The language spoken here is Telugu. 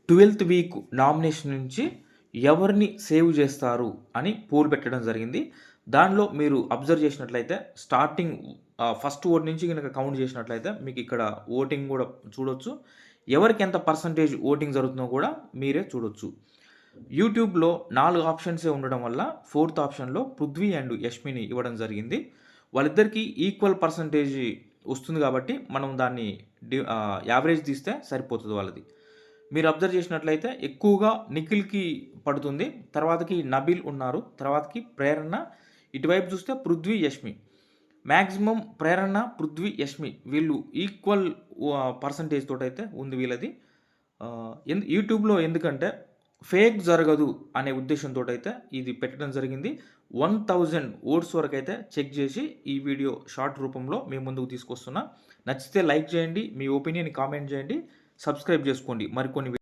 12th వీక్ నామినేషన్ నుంచి ఎవరిని సేవ్ చేస్తారు అని పోల్ పెట్టడం జరిగింది. దానిలో మీరు అబ్జర్వ్ చేసినట్లయితే స్టార్టింగ్ ఫస్ట్ ఓట్ నుంచి గనక కౌంట్ చేసినట్లయితే మీకు ఇక్కడ ఓటింగ్ కూడా చూడొచ్చు. ఎవరికి ఎంత పర్సెంటేజ్ ఓటింగ్ జరుగుతుందో కూడా మీరే చూడొచ్చు. యూట్యూబ్‌లో 4 ఆప్షన్సే ఉండడం వల్ల ఫోర్త్ ఆప్షన్‌లో పృథ్వీ అండ్ యష్మిని ఇవ్వడం జరిగింది. వాళ్ళిద్దరికీ ఈక్వల్ పర్సెంటేజ్ వస్తుంది కాబట్టి మనం దాన్ని యావరేజ్ తీస్తే సరిపోతది వాళ్ళది. మీరు అబ్జర్వ్ చేసినట్లయితే ఎక్కువగా నిఖిల్‌కి పడుతుంది. తర్వాతకి నబీల్ ఉన్నారు. తర్వాతకి ప్రేరణ. ఇటువైపు చూస్తే పృథ్వీ, యష్మి. మాక్సిమం ప్రేరణ, పృథ్వీ, యష్మి వీళ్ళు ఈక్వల్ పర్సెంటేజ్ తోటైతే ఉంది వీళ్ళది. యూట్యూబ్‌లో ఎందుకంటే ఫేక్ జరగదు అనే ఉద్దేశంతోటైతే ఇది పెట్టడం జరిగింది. 1000 ఓట్స్ వరకైతే చెక్ చేసి ఈ వీడియో షార్ట్ రూపంలో మీ ముందుకు తీసుకొస్తున్నా. నచ్చితే లైక్ చేయండి. మీ ఒపీనియన్ కామెంట్ చేయండి. సబ్స్క్రైబ్ చేసుకోండి మరికొన్ని